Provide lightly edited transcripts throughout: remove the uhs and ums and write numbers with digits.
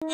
And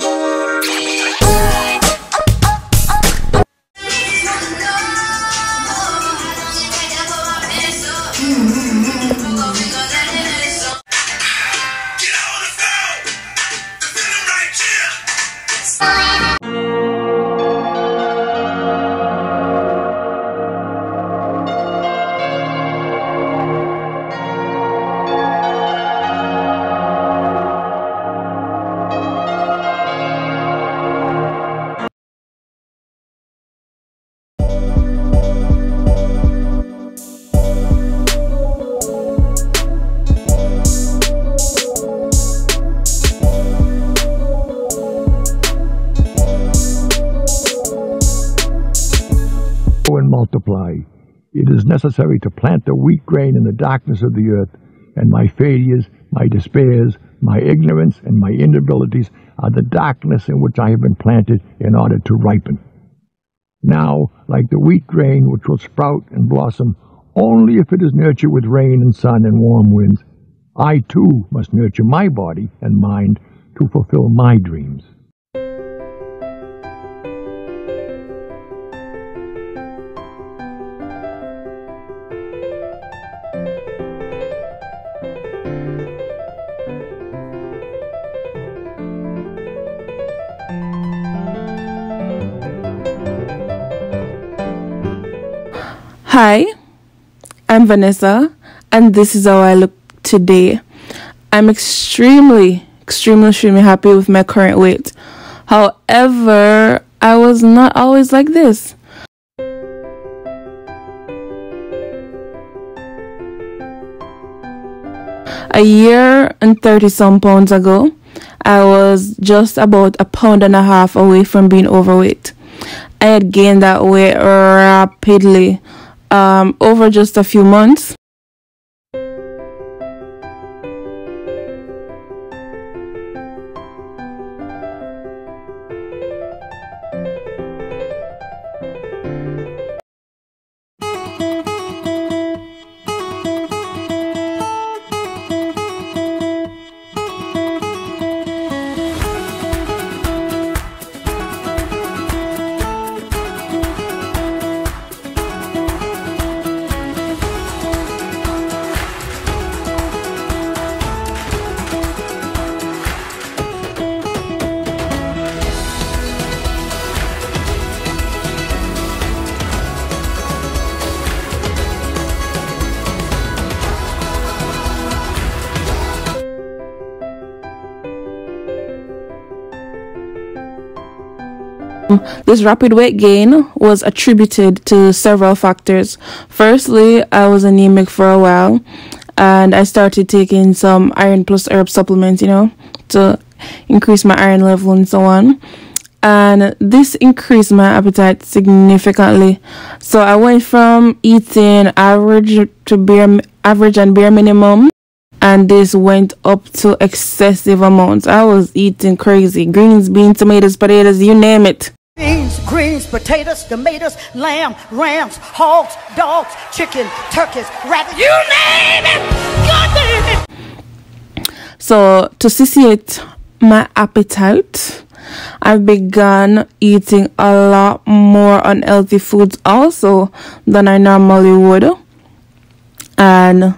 multiply. It is necessary to plant the wheat grain in the darkness of the earth, and my failures, my despairs, my ignorance, and my inabilities are the darkness in which I have been planted in order to ripen. Now, like the wheat grain which will sprout and blossom only if it is nurtured with rain and sun and warm winds, I too must nurture my body and mind to fulfill my dreams. Hi, I'm Vanessa, and this is how I look today. I'm extremely happy with my current weight. However, I was not always like this. A year and 30-some pounds ago, I was just about 1.5 pounds away from being overweight. I had gained that weight rapidly over just a few months. This rapid weight gain was attributed to several factors. Firstly, I was anemic for a while, and I started taking some iron plus herb supplements, to increase my iron level and so on. And this increased my appetite significantly. So I went from eating average and bare minimum, and this went up to excessive amounts. I was eating crazy. Greens, beans, tomatoes, potatoes, you name it. Beans, greens, potatoes, tomatoes, lamb, rams, hogs, dogs, chicken, turkeys, rabbits, you name it! God damn it! So, to satiate my appetite, I began eating a lot more unhealthy foods also than I normally would. And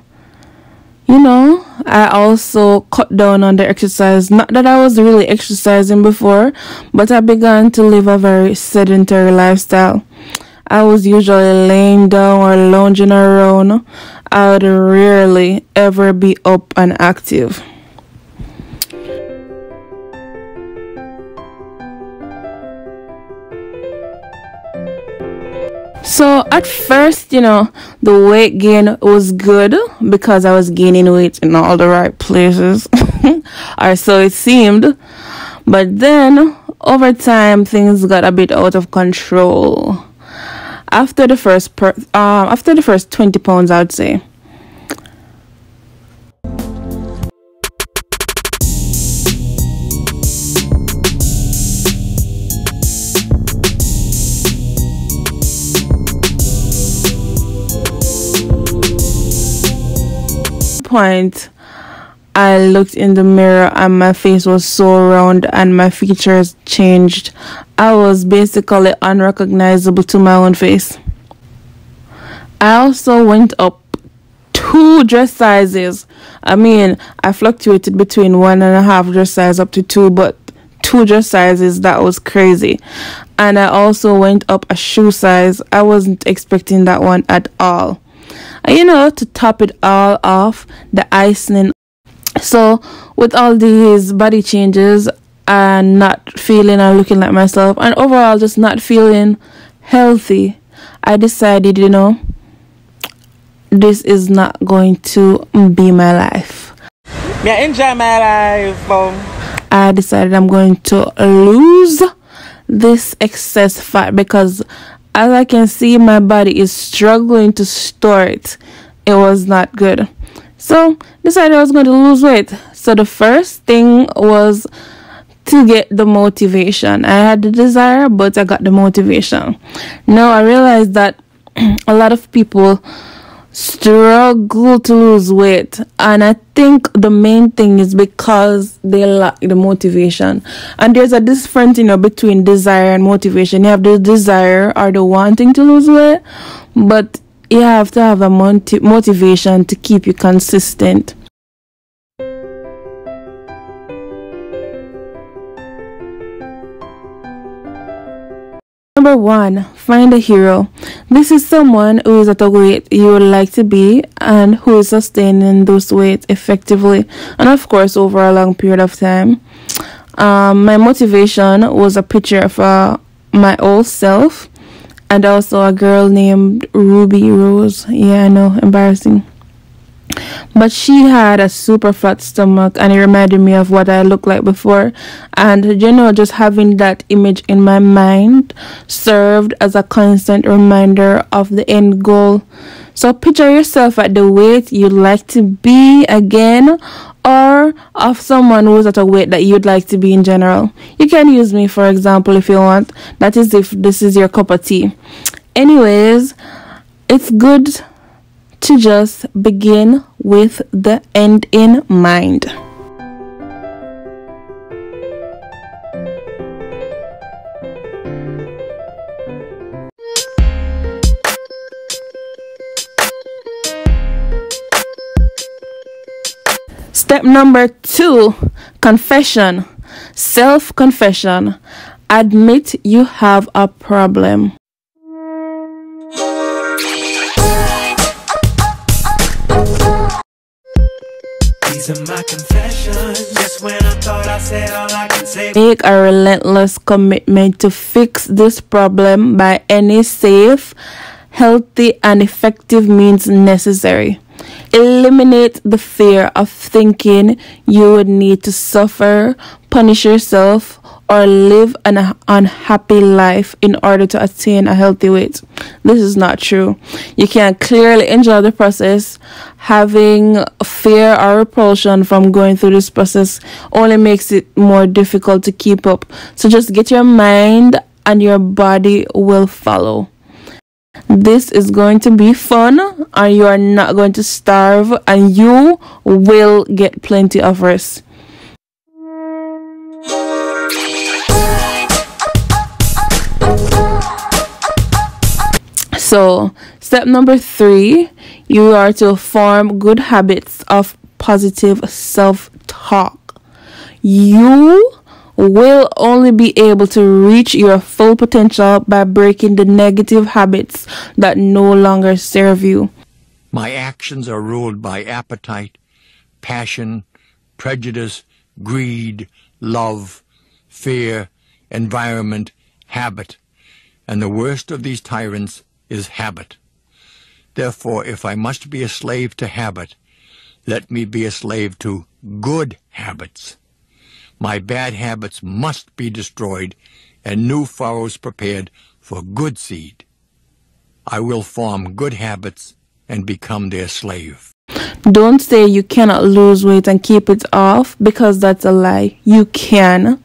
I also cut down on the exercise. Not that I was really exercising before, but I began to live a very sedentary lifestyle. I was usually laying down or lounging around. I would rarely ever be up and active. So at first, the weight gain was good because I was gaining weight in all the right places, or so it seemed. But then over time, things got a bit out of control. After the first 20 pounds, I'd say. Point, I looked in the mirror and my face was so round and my features changed. I was basically unrecognizable to my own face. I also went up 2 dress sizes. I mean, I fluctuated between 1.5 dress size up to 2, but 2 dress sizes, that was crazy. And I also went up a shoe size. I wasn't expecting that one at all. And to top it all off, the icing. So with all these body changes and not feeling and looking like myself, and overall just not feeling healthy, I decided, this is not going to be my life. Yeah, enjoy my life, boom. I decided I'm going to lose this excess fat because as I can see, my body is struggling to store it. It was not good. So decided I was going to lose weight. So the first thing was to get the motivation. I had the desire, but I got the motivation. Now I realized that a lot of people struggle to lose weight, and I think the main thing is because they lack the motivation. And there's a difference between desire and motivation. You have the desire or the wanting to lose weight, but you have to have a motivation to keep you consistent. Number 1, find a hero. This is someone who is at a weight you would like to be and who is sustaining those weights effectively and of course over a long period of time. My motivation was a picture of my old self and also a girl named Ruby Rose. Yeah, I know, embarrassing. But she had a super flat stomach and it reminded me of what I looked like before. And just having that image in my mind served as a constant reminder of the end goal. So picture yourself at the weight you'd like to be again, or of someone who's at a weight that you'd like to be in general. You can use me for example if you want. That is if this is your cup of tea. Anyways, it's good to just begin with the end in mind. Step number 2, confession. Self-confession. Admit you have a problem. These are my confessions. Just when I thought I said all I can say. Make a relentless commitment to fix this problem by any safe, healthy, and effective means necessary. Eliminate the fear of thinking you would need to suffer, punish yourself, or live an unhappy life in order to attain a healthy weight. This is not true. You can clearly enjoy the process. Having fear or repulsion from going through this process only makes it more difficult to keep up. So just get your mind and your body will follow. This is going to be fun and you are not going to starve and you will get plenty of rest. So, step number 3, you are to form good habits of positive self-talk. You will only be able to reach your full potential by breaking the negative habits that no longer serve you. My actions are ruled by appetite, passion, prejudice, greed, love, fear, environment, habit, and the worst of these tyrants is habit. Therefore, if I must be a slave to habit, let me be a slave to good habits. My bad habits must be destroyed and new furrows prepared for good seed. I will form good habits and become their slave. Don't say you cannot lose weight and keep it off, because that's a lie. You can.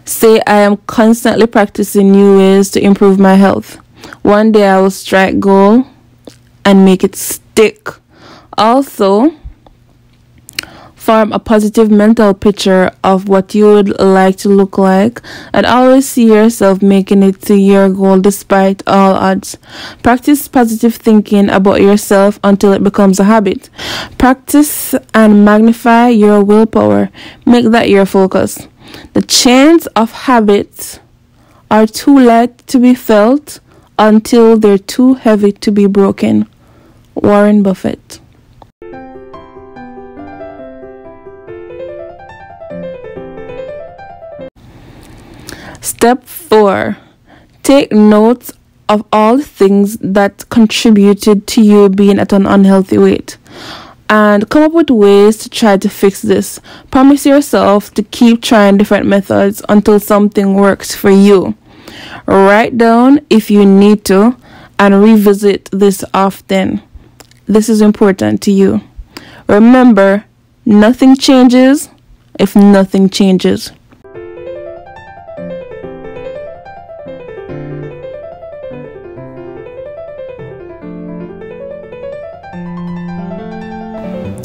Say, I am constantly practicing new ways to improve my health. One day I will strike goal and make it stick. Also, Form a positive mental picture of what you would like to look like, and always see yourself making it to your goal despite all odds. Practice positive thinking about yourself until it becomes a habit. Practice and magnify your willpower. Make that your focus. The chains of habits are too light to be felt until they're too heavy to be broken. Warren Buffett. Step 4. Take notes of all the things that contributed to you being at an unhealthy weight, and come up with ways to try to fix this. Promise yourself to keep trying different methods until something works for you. Write down if you need to and revisit this often. This is important to you. Remember, nothing changes if nothing changes.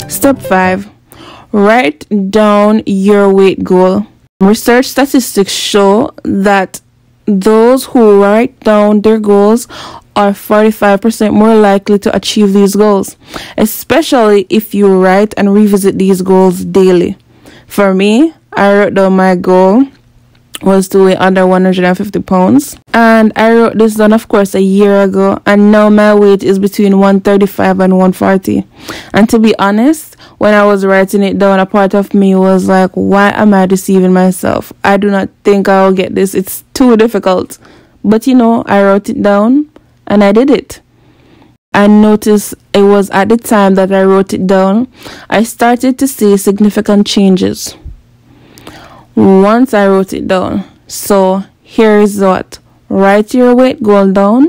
Step 5. Write down your weight goal. Research statistics show that those who write down their goals are 45% more likely to achieve these goals, especially if you write and revisit these goals daily. For me, I wrote down my goal was to weigh under 150 pounds, and I wrote this down, of course, a year ago, and now my weight is between 135 and 140. And to be honest, when I was writing it down, a part of me was like, why am I deceiving myself? I do not think I'll get this. It's too difficult. But I wrote it down and I did it. I noticed it was at the time that I wrote it down, I started to see significant changes once I wrote it down. So here is what. Write your weight goal down.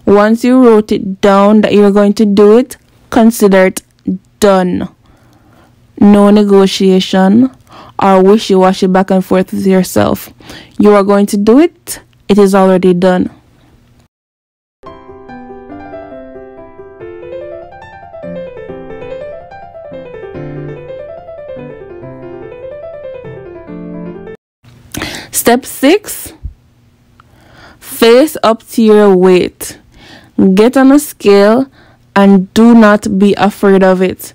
Once you wrote it down that you're going to do it, consider it done. No negotiation or wishy-washy back and forth with yourself. You are going to do it. It is already done. Step 6. Face up to your weight. Get on a scale and do not be afraid of it.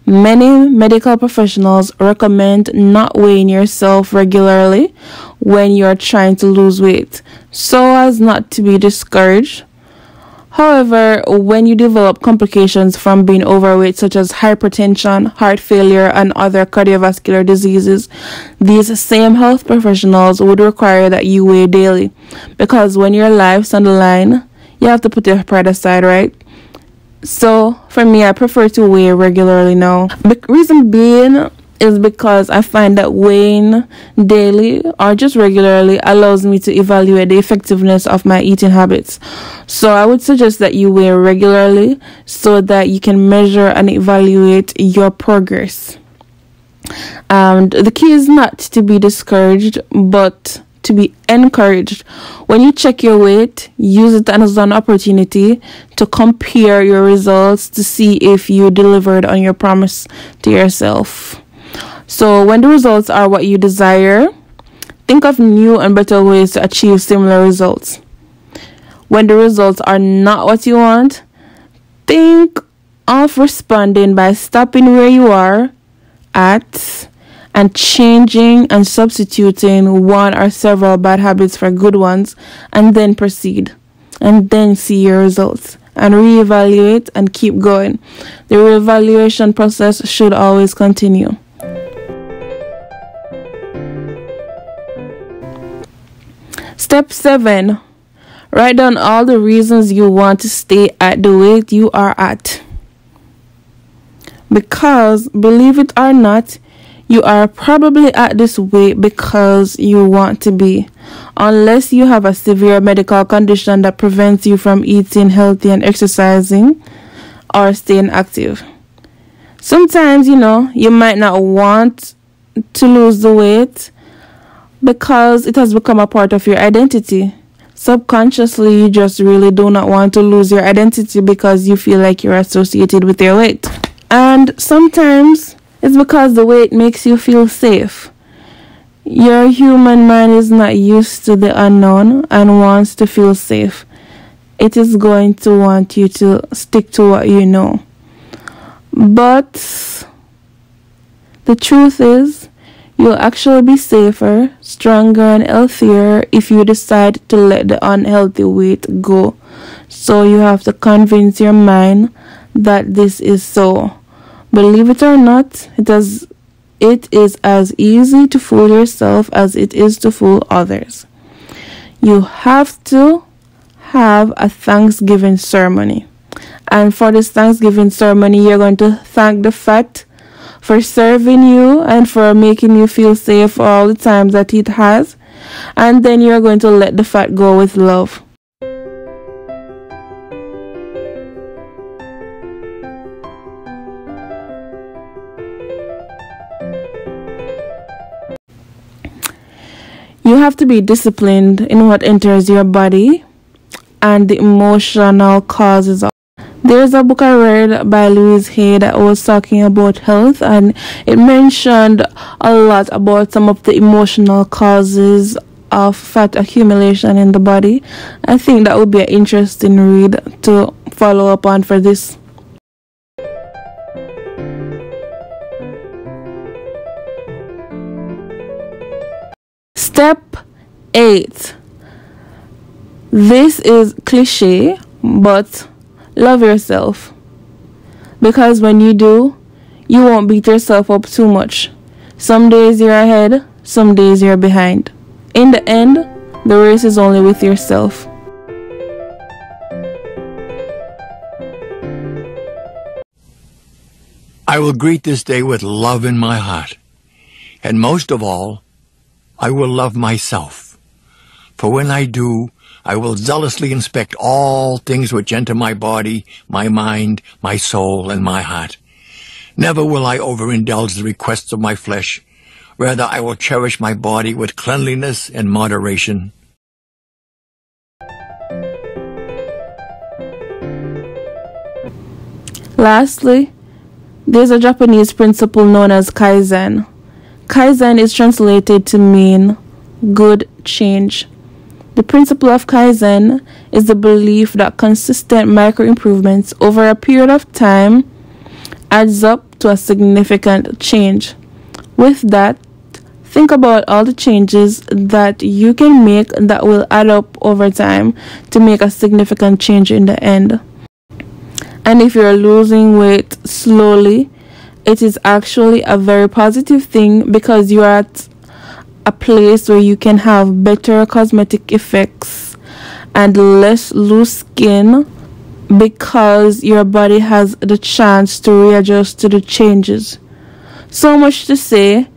Many medical professionals recommend not weighing yourself regularly when you're trying to lose weight, so as not to be discouraged. However, when you develop complications from being overweight, such as hypertension, heart failure, and other cardiovascular diseases, these same health professionals would require that you weigh daily, because when your life's on the line, you have to put your pride aside, right? So for me, I prefer to weigh regularly now. The reason being is because I find that weighing daily or just regularly allows me to evaluate the effectiveness of my eating habits. So I would suggest that you weigh regularly so that you can measure and evaluate your progress. And the key is not to be discouraged, but to be encouraged. When you check your weight, use it as an opportunity to compare your results to see if you delivered on your promise to yourself. So when the results are what you desire, think of new and better ways to achieve similar results. When the results are not what you want, think of responding by stopping where you are at and changing and substituting one or several bad habits for good ones, and then proceed, and then see your results, and reevaluate and keep going. The reevaluation process should always continue. Step 7. Write down all the reasons you want to stay at the weight you are at. Because, believe it or not, you are probably at this weight because you want to be, unless you have a severe medical condition that prevents you from eating healthy and exercising or staying active. Sometimes, you might not want to lose the weight because it has become a part of your identity. Subconsciously, you just really do not want to lose your identity because you feel like you're associated with your weight. And sometimes It's because the way it makes you feel safe. Your human mind is not used to the unknown and wants to feel safe. It is going to want you to stick to what you know. But the truth is, you'll actually be safer, stronger, and healthier if you decide to let the unhealthy weight go. So you have to convince your mind that this is so. Believe it or not, it is as easy to fool yourself as it is to fool others. You have to have a Thanksgiving ceremony. And for this Thanksgiving ceremony, you're going to thank the fat for serving you and for making you feel safe for all the times that it has. And then you're going to let the fat go with love. You have to be disciplined in what enters your body and the emotional causes of. There's a book I read by Louise Hay that was talking about health, and it mentioned a lot about some of the emotional causes of fat accumulation in the body. I think that would be an interesting read to follow up on for this. Step 8. This is cliche, but love yourself. Because when you do, you won't beat yourself up too much. Some days you're ahead, some days you're behind. In the end, the race is only with yourself. I will greet this day with love in my heart. And most of all, I will love myself. For when I do, I will zealously inspect all things which enter my body, my mind, my soul, and my heart. Never will I overindulge the requests of my flesh. Rather, I will cherish my body with cleanliness and moderation. Lastly, there's a Japanese principle known as Kaizen. Kaizen is translated to mean good change. The principle of Kaizen is the belief that consistent micro improvements over a period of time adds up to a significant change. With that, think about all the changes that you can make that will add up over time to make a significant change in the end. And if you're losing weight slowly, it is actually a very positive thing because you are at a place where you can have better cosmetic effects and less loose skin because your body has the chance to readjust to the changes. So much to say,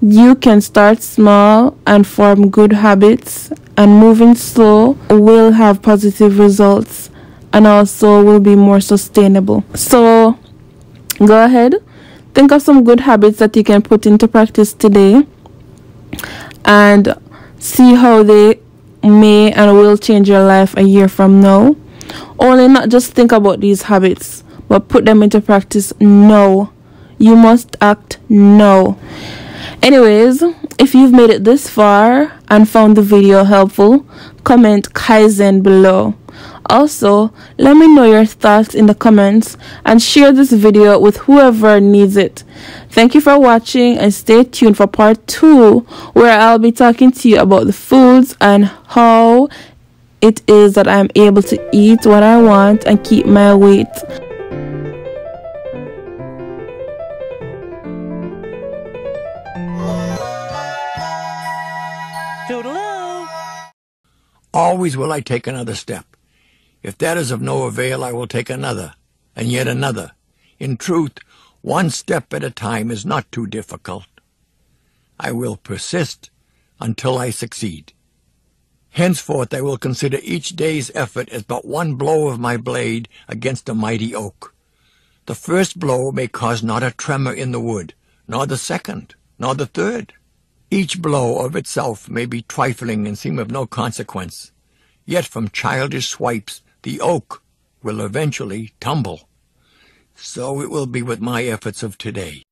you can start small and form good habits, and moving slow will have positive results and also will be more sustainable. So go ahead, think of some good habits that you can put into practice today and see how they may and will change your life a year from now. Only not just think about these habits, but put them into practice now. You must act now. Anyways, if you've made it this far and found the video helpful, comment Kaizen below. Also, let me know your thoughts in the comments and share this video with whoever needs it. Thank you for watching and stay tuned for part 2 where I'll be talking to you about the foods and how it is that I'm able to eat what I want and keep my weight. Toodaloo. Always will I take another step. If that is of no avail, I will take another, and yet another. In truth, one step at a time is not too difficult. I will persist until I succeed. Henceforth I will consider each day's effort as but one blow of my blade against a mighty oak. The first blow may cause not a tremor in the wood, nor the second, nor the third. Each blow of itself may be trifling and seem of no consequence, yet from childish swipes the oak will eventually tumble. So it will be with my efforts of today.